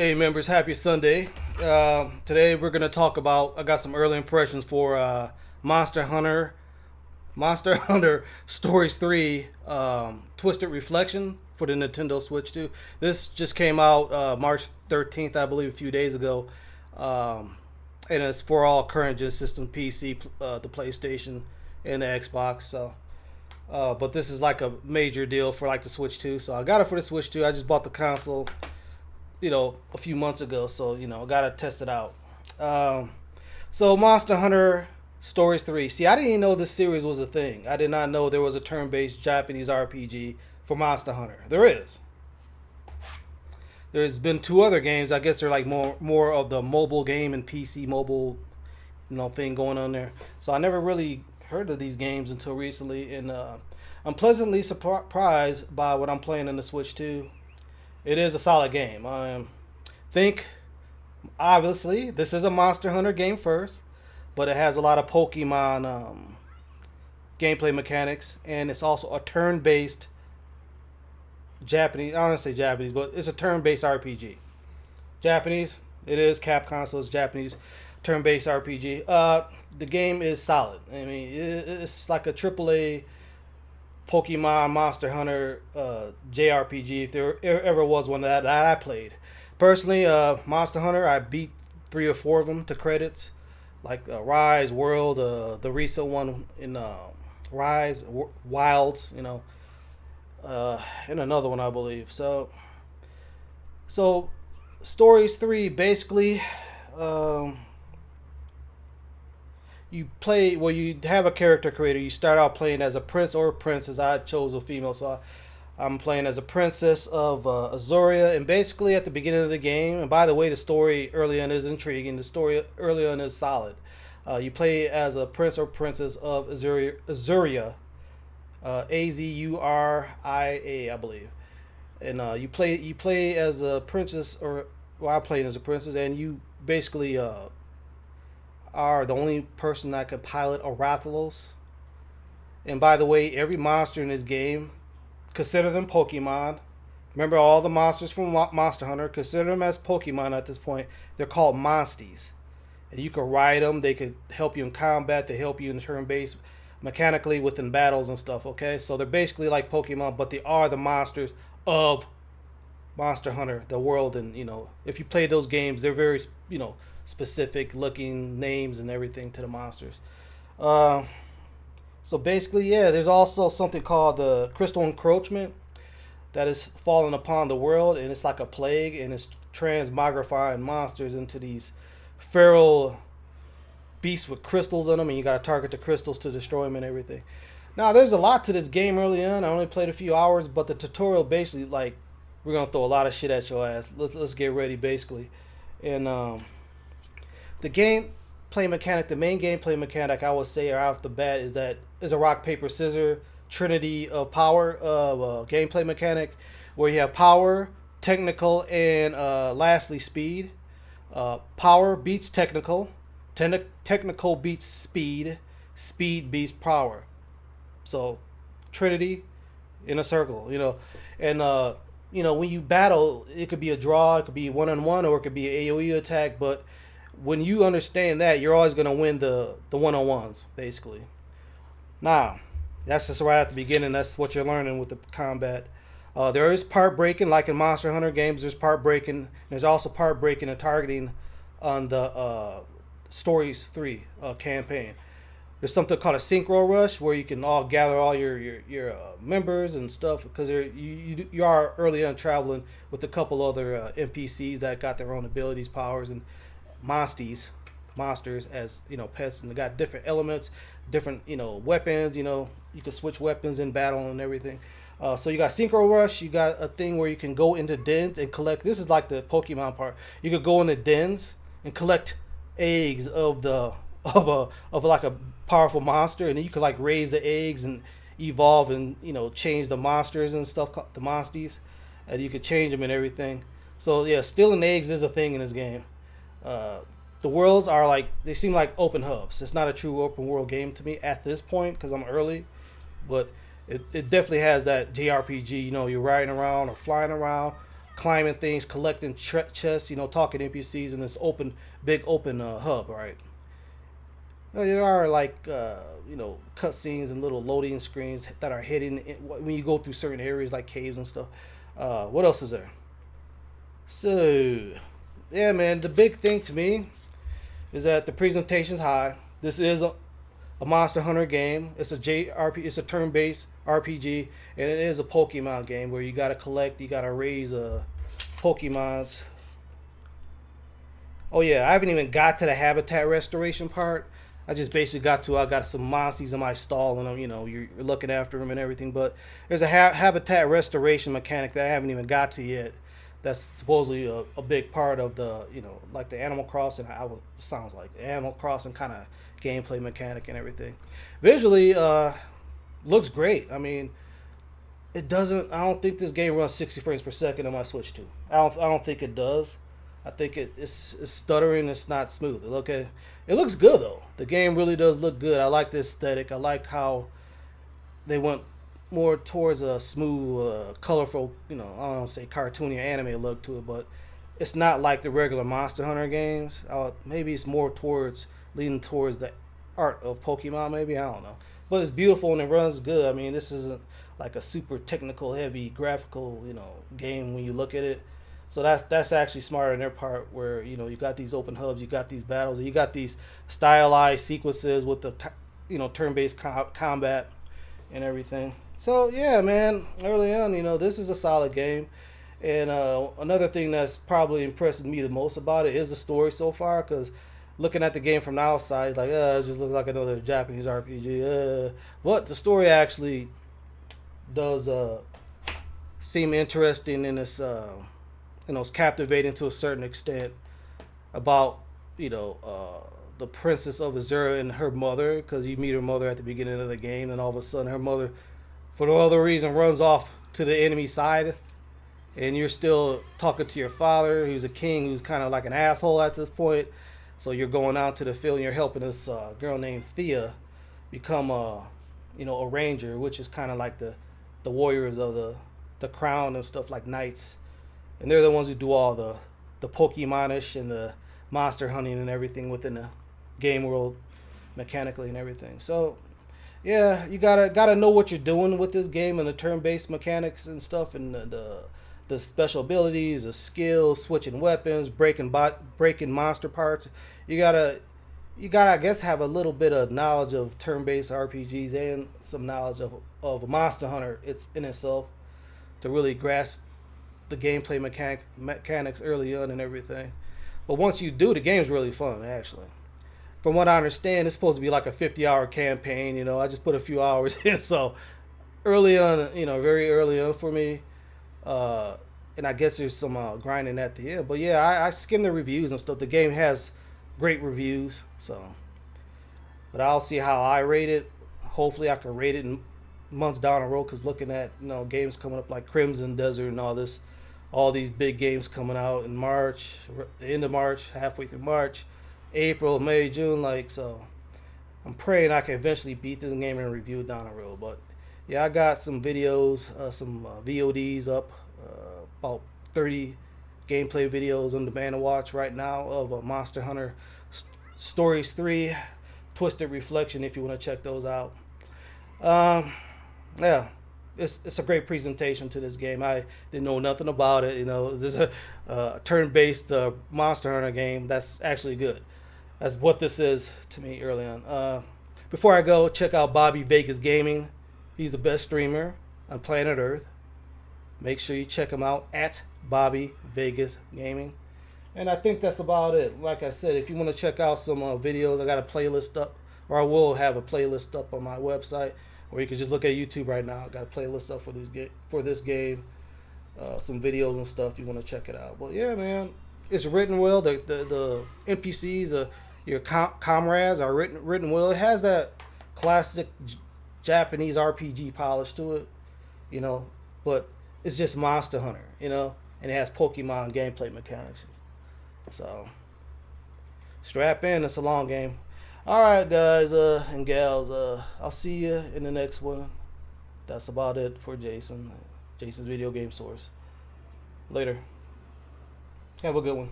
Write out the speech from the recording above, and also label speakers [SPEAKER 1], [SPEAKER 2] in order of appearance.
[SPEAKER 1] Hey members, happy Sunday. Today we're gonna talk about. I got some early impressions for Monster Hunter, Monster Hunter Stories 3, Twisted Reflection for the Nintendo Switch 2. This just came out March 13th, I believe, a few days ago, and it's for all current gen system, PC, the PlayStation, and the Xbox. But this is like a major deal for like the Switch 2. So I got it for the Switch 2. I just bought the console a few months ago, so gotta test it out. Um, so Monster Hunter Stories 3. See, I didn't even know this series was a thing. I did not know there was a turn-based Japanese RPG for Monster Hunter. There is. There's been two other games. I guess they're like more of the mobile game and PC mobile, thing going on there. So I never really heard of these games until recently, and I'm pleasantly surprised by what I'm playing in the Switch 2. It is a solid game. Think obviously this is a Monster Hunter game first, but it has a lot of Pokemon gameplay mechanics, and it's also a turn-based Japanese. I don't want to say Japanese, but it's a turn-based RPG. Japanese. It is Capcom, so it's Japanese turn-based RPG. The game is solid. I mean, it's like a AAA Pokemon Monster Hunter JRPG, if there ever was one that I played. Personally, Monster Hunter, I beat three or four of them to credits, like Rise, World, the recent one in Rise, Wilds, and another one I believe. So Stories 3 basically. You have a character creator. You start out playing as a prince or a princess. I chose a female, so I'm playing as a princess of Azuria. And basically at the beginning of the game, and by the way, the story early on is intriguing. The story early on is solid. You play as a prince or princess of Azuria, Azuria, I believe. And you play as a princess, or well, I'm playing as a princess, and you basically are the only person that can pilot a Rathalos. And by the way, every monster in this game, consider them Pokemon. Remember all the monsters from Monster Hunter, consider them as Pokemon at this point. They're called Monsties. And you can ride them. They could help you in combat. They help you in turn-based mechanically within battles and stuff, okay? So they're basically like Pokemon, but they are the monsters of Monster Hunter, the world. And, if you play those games, they're very, specific looking names and everything to the monsters. So basically, yeah, there's also something called the crystal encroachment that is falling upon the world, and it's like a plague, and it's transmogrifying monsters into these feral beasts with crystals in them, and you got to target the crystals to destroy them and everything. Now, there's a lot to this game early on. I only played a few hours, but the tutorial basically, like, we're gonna throw a lot of shit at your ass. Let's get ready, basically, and the main gameplay mechanic I would say right off the bat is a rock paper scissors trinity of power of gameplay mechanic, where you have power, technical, and lastly speed. Power beats technical, technical beats speed, speed beats power. So trinity in a circle, and when you battle, it could be a draw, it could be one on one, or it could be an AOE attack, but when you understand that, you're always going to win the one-on-ones, basically. Now, that's just right at the beginning. That's what you're learning with the combat. There is part breaking, like in Monster Hunter games. There's part breaking. There's also part breaking and targeting on the Stories 3 campaign. There's something called a synchro rush, where you can all gather all your members and stuff, because you are early on traveling with a couple other NPCs that got their own abilities, powers, and monsters as pets, and they got different elements, different weapons. You can switch weapons in battle and everything. So you got synchro rush. You got a thing where you can go into dens and collect. This is like the Pokemon part. You could go into dens and collect eggs of like a powerful monster, and then you could like raise the eggs and evolve and change the monsters and stuff, the monsties, and you could change them and everything. So yeah, stealing eggs is a thing in this game. The worlds are they seem like open hubs. It's not a true open world game to me at this point because I'm early, but it definitely has that JRPG. You're riding around or flying around, climbing things, collecting chests, talking NPCs in this big open hub, right? There are like cutscenes and little loading screens that are hidden when you go through certain areas like caves and stuff. What else is there? So, yeah, man, the big thing to me is that the presentation's high. This is a Monster Hunter game. It's a JRPG. It's a turn-based RPG, and it is a Pokemon game where you gotta collect, you gotta raise Pokemons. Oh yeah, I haven't even got to the habitat restoration part. I just basically I got some monsters in my stall, and you're looking after them and everything. But there's a habitat restoration mechanic that I haven't even got to yet. That's supposedly a big part of the, like the Animal Crossing. Sounds like Animal Crossing kind of gameplay mechanic and everything. Visually, looks great. I mean, it doesn't. I don't think this game runs 60 frames per second on my Switch 2. I don't think it does. I think it's stuttering. It's not smooth. It looks good though. The game really does look good. I like the aesthetic. I like how they went more towards a smooth, colorful, I don't want to say cartoony or anime look to it, but it's not like the regular Monster Hunter games. Maybe it's more leaning towards the art of Pokemon. Maybe I don't know, but it's beautiful and it runs good. I mean, this isn't like a super technical, heavy graphical, game when you look at it. So that's actually smart on their part, where you got these open hubs, you got these battles, you got these stylized sequences with the turn-based combat and everything. So yeah, man, early on, this is a solid game. And another thing that's probably impressed me the most about it is the story so far, because looking at the game from the outside, like, it just looks like another Japanese RPG. But the story actually does seem interesting, and it's captivating to a certain extent about the princess of Azura and her mother, because you meet her mother at the beginning of the game, and all of a sudden her mother, for no other reason, runs off to the enemy side, and you're still talking to your father, who's a king, who's kind of like an asshole at this point. So you're going out to the field and you're helping this girl named Thea become a ranger, which is kind of like the warriors of the crown and stuff, like knights. And they're the ones who do all the Pokemonish and the monster hunting and everything within the game world, mechanically and everything. So yeah, you gotta know what you're doing with this game and the turn-based mechanics and stuff, and the special abilities, the skills, switching weapons, breaking monster parts. You gotta I guess have a little bit of knowledge of turn-based RPGs and some knowledge of Monster Hunter in itself to really grasp the gameplay mechanics early on and everything. But once you do, the game's really fun, actually. From what I understand, it's supposed to be like a 50-hour campaign. I just put a few hours in, so early on, very early on for me. And I guess there's some grinding at the end. But yeah, I skimmed the reviews and stuff. The game has great reviews, so. But I'll see how I rate it. Hopefully I can rate it in months down the road, because looking at games coming up like Crimson Desert and all these big games coming out in March, the end of March, halfway through March, April, May, June, so I'm praying I can eventually beat this game and review it down the road. But yeah, I got some videos, some VODs up, about 30 gameplay videos on demand to watch right now of Monster Hunter Stories 3, Twisted Reflection, if you want to check those out. Yeah, it's a great presentation to this game. I didn't know nothing about it. There's a turn-based Monster Hunter game that's actually good. That's what this is to me early on. Before I go, check out Bobby Vegas Gaming. He's the best streamer on planet Earth. Make sure you check him out at Bobby Vegas Gaming. And I think that's about it. Like I said, if you want to check out some videos, I got a playlist up, or I will have a playlist up on my website, or you can just look at YouTube right now. I got a playlist up for this game, some videos and stuff. If you want to check it out. But yeah, man, it's written well. The NPCs, your comrades are written well. It has that classic Japanese RPG polish to it, but it's just Monster Hunter, and it has Pokemon gameplay mechanics. So strap in, it's a long game. Alright guys and gals, I'll see you in the next one. That's about it for Jason's Video Game Source. Later. Have a good one.